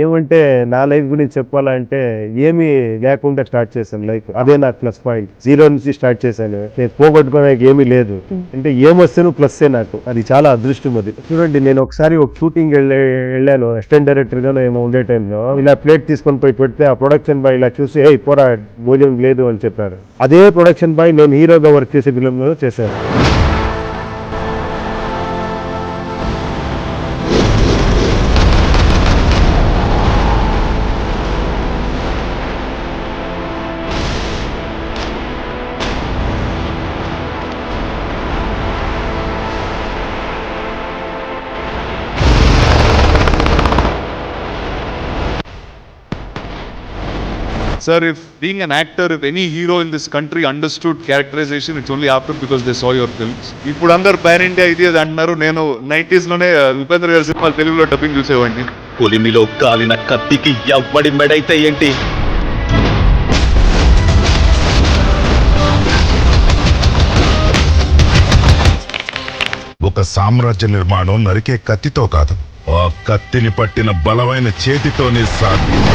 ఏమంటే నా లైఫ్ గురించి చెప్పాలంటే ఏమీ లేకుండా స్టార్ట్ చేశాను లైఫ్. అదే నాకు ప్లస్ పాయింట్. 0 నుంచి స్టార్ట్ చేశాను. నేను పోగొట్టుకోవడానికి ఏమీ లేదు. అంటే ఏమొస్తేనూ ప్లస్సే నాకు. అది చాలా అదృష్టం. అది చూడండి, నేను ఒకసారి ఒక షూటింగ్ వెళ్ళాను అసిస్టెంట్ డైరెక్టర్ గా ఏమో ఉండే టైంలో. ఇలా ప్లేట్ తీసుకొని పోయి పెడితే ఆ ప్రొడక్షన్ బాయ్ ఇలా చూసి ఏ పోరా భోజనం లేదు అని చెప్పారు. అదే ప్రొడక్షన్ బాయ్ నేను హీరోగా వర్క్ చేసే ఫిలింలో చేశాను. Sir, if being an actor, if any hero in this country understood characterization, it's only after because they saw your films. ఇప్పుడు అందరు పాన్ ఇండియా ఇది అది అంటున్నారు. నేను 90s లోనే ఉపేంద్ర గారి సినిమాలు తెలుగులో డబ్బింగ్ చూసేవాడిని. పులిమిలో కాలిన కత్తికి ఎవ్వడి మెడైతే ఏంటి? ఒక సామ్రాజ్య నిర్మాణం నరికే కత్తితో కాదు, ఆ కత్తిని పట్టిన బలమైన చేతితోనే సాధ్యం.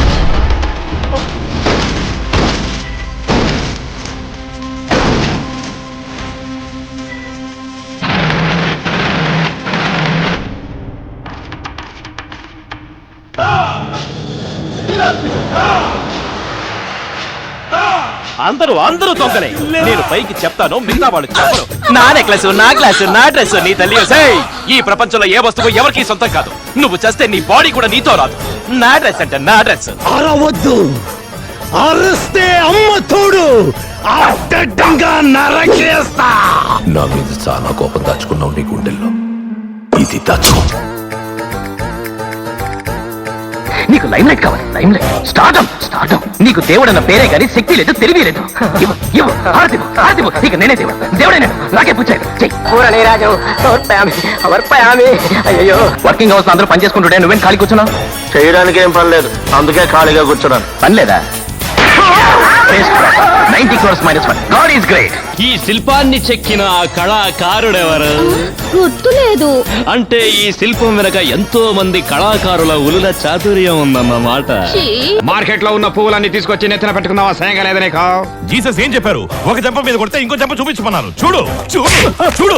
అందరూ తొక్కలే. నేను పైకి చెప్తాను, మిగతా వాళ్ళు చెప్పరు. నా నెక్లెస్, నా గ్లాస్, నా డ్రెస్, నీ తల్లి. ఈ ప్రపంచంలో ఏ వస్తువు ఎవరికి సొంతం కాదు. నువ్వు చేస్తే నీ బాడీ కూడా నీతో రాదు. నా డ్రెస్ అంటే నా డ్రెస్. అరవద్దు, అరిస్తే అమ్మ తోడు అడ్డంగా నరకేస్తా. నా మీద చాలా కోపం దాచుకున్నావు నీ గుండెల్లో. ఇది దాచుకో. నీకు లైమ్ లైట్ కావాలి, లైమ్ లైట్. స్టార్టం నీకు దేవుడన్న పేరే గాని శక్తి లేదు, తెలివి లేదు. నీకు నేనే దేవుడైనా నాకే పూచాడు. అయ్యో, వర్కింగ్ అవర్స్ అందరూ పని చేసుకుంటుంటే నువ్వేం ఖాళీ కూర్చున్నావు? చేయడానికి ఏం పని లేదు, అందుకే ఖాళీగా కూర్చున్నాను. పని లేదా? 90 crores minus 1. God is great. ఈ శిల్పాన్ని చెక్కిన ఆ కళాకారుడెవరు? గుర్తులేదు. అంటే ఈ శిల్పం వెనక ఎంతో మంది కళాకారుల ఉలుల చాతుర్యం ఉందన్నమాట. మార్కెట్ లో ఉన్న పువ్వులన్నీ తీసుకొచ్చి నెత్తిన పెట్టుకున్నావా? సేయగలేదనే కావు. జీసస్ ఏం చెప్పారు? ఒక చెంప మీద కొడితే ఇంకో చెంప చూపించమన్నారు. చూడు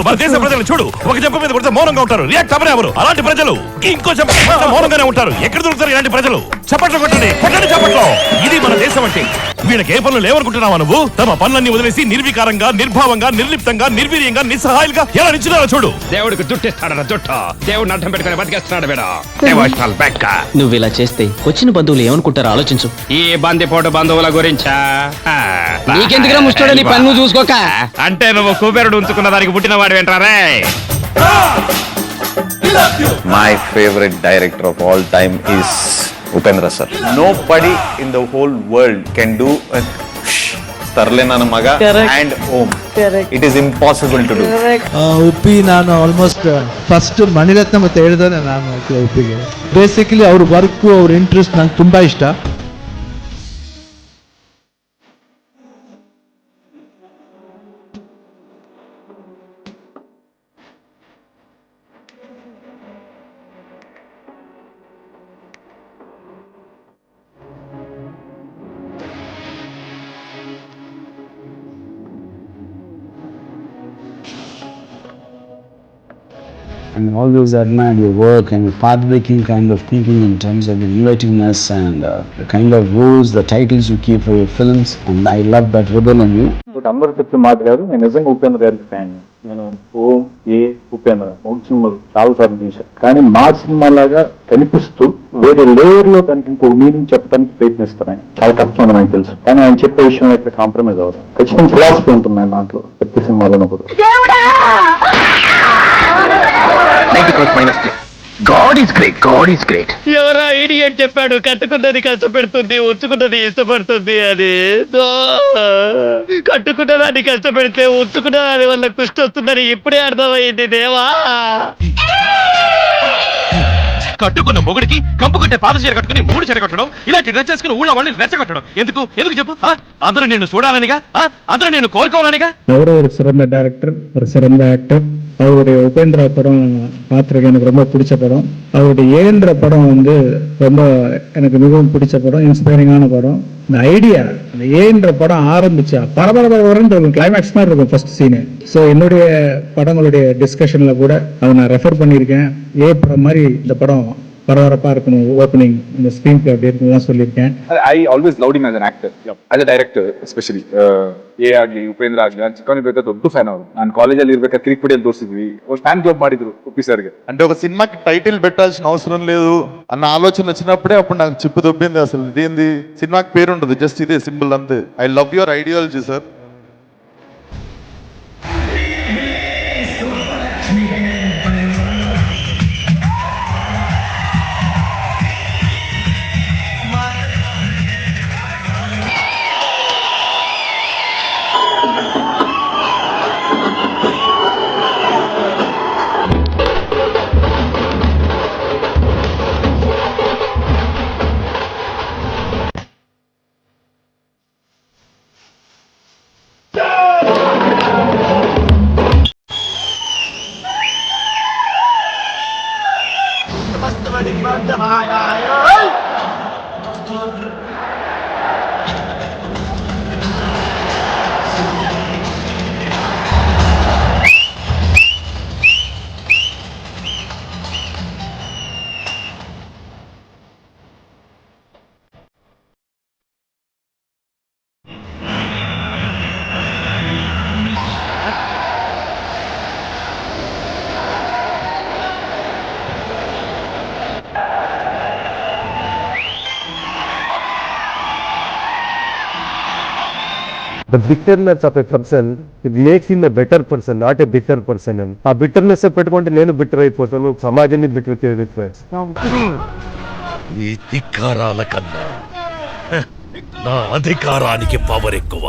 మన దేశ ప్రజలు చూడు. ఒక చెంప మీద కొడితే మౌనంగా ఉంటారు, రియాక్ట్ అవ్వరు ఎవరు. అలాంటి ప్రజలు ఇంకో చెంప మౌనంగానే ఉంటారు. ఎక్కడ దొరుకుతారు ఇలాంటి ప్రజలు? చప్పట్లు కొట్టండి చప్పట్లో. ఇది మన దేశం అంటే. వీళ్ళకి ఏ పనులు లేవనుకుంటున్నావా నువ్వు? తమ పనులన్నీ వదిలేసి నిర్వికారంగా, నిర్భావంగా, నిర్లిప్తంగా, నిర్వీర్యంగా, నిస్సహాయులుగా ఎలా నిల్చున్నారో చూడు. దేవుడికి దుట్టిస్తాడట దుట్ట. దేవుడిని అడ్డం పెట్టుకుని బతికేస్తున్నాడు వీడ. నువ్వు ఇలా చేస్తే వచ్చిన బంధువులు ఏమనుకుంటారో ఆలోచించు. ఈ బందిపోటు బంధువుల గురించా? నీకెందుకు ముష్టోడు, నీ పన్ను చూసుకోక. అంటే నువ్వు కుబేరుడు ఉంచుకున్న దానికి పుట్టిన వాడు ఏంటారే? My favorite director of all time is Upendra sir. Nobody in the whole world can do Tarle Nana Maga and Om. It is impossible to do. Uppi ನಾನು ಆಲ್ಮೋಸ್ಟ್ ಫಸ್ಟ್ ಮಣಿರತ್ನ ಮತ್ತೆ ಹೇಳಿದಾನೆ ನಾನು ಉಪ್ಪಿಗೆ. ಬೇಸಿಕಲಿ ಅವ್ರ ವರ್ಕು, ಅವ್ರ ಇಂಟ್ರೆಸ್ಟ್ ನಂಗೆ ತುಂಬಾ ಇಷ್ಟ. And always admired your work and your pathbreaking kind of thinking in terms of the innovativeness and the kind of roles, the titles you keep for your films, and I love that rebel in you. అందరూ చెప్పే మాట కాదు, నేను నిజంగా ఉపేంద్ర గారికి fan. నేను ఉపేంద్ర మూడు సినిమాలు చాలా సార్లు చూశాను. కానీ మా సినిమా లాగా కనిపిస్తూ వేరే లేయర్ లో దానికి ఇంకో మీనింగ్ చెప్పడానికి ప్రయత్నిస్తాను. ఆయన చాలా కష్టం అని నాకు తెలుసు, కానీ ఆయన చెప్పే విషయంలో ఇక్కడ కాంప్రమైజ్ అవుతాం. ఖచ్చితంగా ఫిలాసఫీ ఉంటుంది దాంట్లో ప్రతి సినిమాలో కూడా. 90 crores minus 3. God is great. God is great. ఎవరా ఇడియట్ చెప్పాడు కట్టుకున్నది కష్టపెడుతుంది, ఉంచుకున్నది ఇష్టపడుతుంది అని. కట్టుకున్నదాన్ని కష్టపెడితే ఉంచుకున్న దాని వల్ల కృష్టి వస్తుందని ఇప్పుడే అర్థమైంది దేవా. కట్టుకున్న మొగుడికి కంపు కట్టే పాత చీర కట్టుకుని 3 చీర కట్టడం, ఇలాంటి డ్రెస్ చేసుకుని ఊళ్ళో వాళ్ళని రెచ్చగొట్టడం ఎందుకు చెప్పు? అందరూ నేను చూడాలనిగా, అందరూ నేను కోరుకోవాలనిగా. ఎవరో ஒரு சிறந்த டைரக்டர், ஒரு சிறந்த ஆக்டர், அவருடைய உபேந்திரா படம் பார்த்துருக்கேன், எனக்கு ரொம்ப பிடிச்ச படம். அவருடைய ஏந்திர படம் வந்து ரொம்ப எனக்கு மிகவும் பிடிச்ச படம், இன்ஸ்பைரிங்கான படம். இந்த ஐடியா, அந்த ஏன்ற படம் ஆரம்பிச்சா பரபரன்னு இருக்கும், கிளைமேக்ஸ் மாதிரி இருக்கும் ஃபர்ஸ்ட் சீனு. ஸோ என்னுடைய படங்களுடைய டிஸ்கஷன்ல கூட அதை நான் ரெஃபர் பண்ணியிருக்கேன். படம் மாதிரி இந்த படம் பரபரப்பா இருக்கணும், ஓப்பனிங் இந்த ஸ்க்ரீன் பிளே அப்படி இருக்குன்னு சொல்லியிருக்கேன். I always loved him as an actor, as a director especially. ಆಗಲಿ ಉಪೇಂದ್ರ ಆಗಲಿ ನಾನು ಚಿಕ್ಕವನಿರ್ಬೇಕಾದ್ರೆ ದೊಡ್ಡ ಫ್ಯಾನ್ ಅವರು. ನಾನು ಕಾಲೇಜಲ್ಲಿ ಇರ್ಬೇಕಾದ್ರೆ ಕಿರಿಕ್ಪಡಿಯಲ್ಲಿ ತೋರಿಸಿದ್ವಿ, ಒಂದು ಫ್ಯಾನ್ ಕ್ಲಬ್ ಮಾಡಿದ್ರು ಉಪ್ಪಿ ಸರ್ಗೆ. అంటే ఒక సినిమాకి టైటిల్ పెట్టాల్సిన అవసరం లేదు అన్న ఆలోచన వచ్చినప్పుడే అప్పుడు నాకు చిప్పు దొబ్బింది. అసలు ఇదేంది, సినిమాకి పేరు ఉండదు, జస్ట్ ఇదే సింపుల్ అంతే. I love your ideology sir. The bitterness of a person, it makes him a better person, not a bitter person. ఆ బిట్టర్నెస్ పెట్టుకుంటే నేను బిట్టర్ అయిపోతాను, సమాజాన్ని బిట్టర్ చేయవచ్చు. ఈ ధిక్కారాల కన్నా నా అధికారానికి పవర్ ఎక్కువ.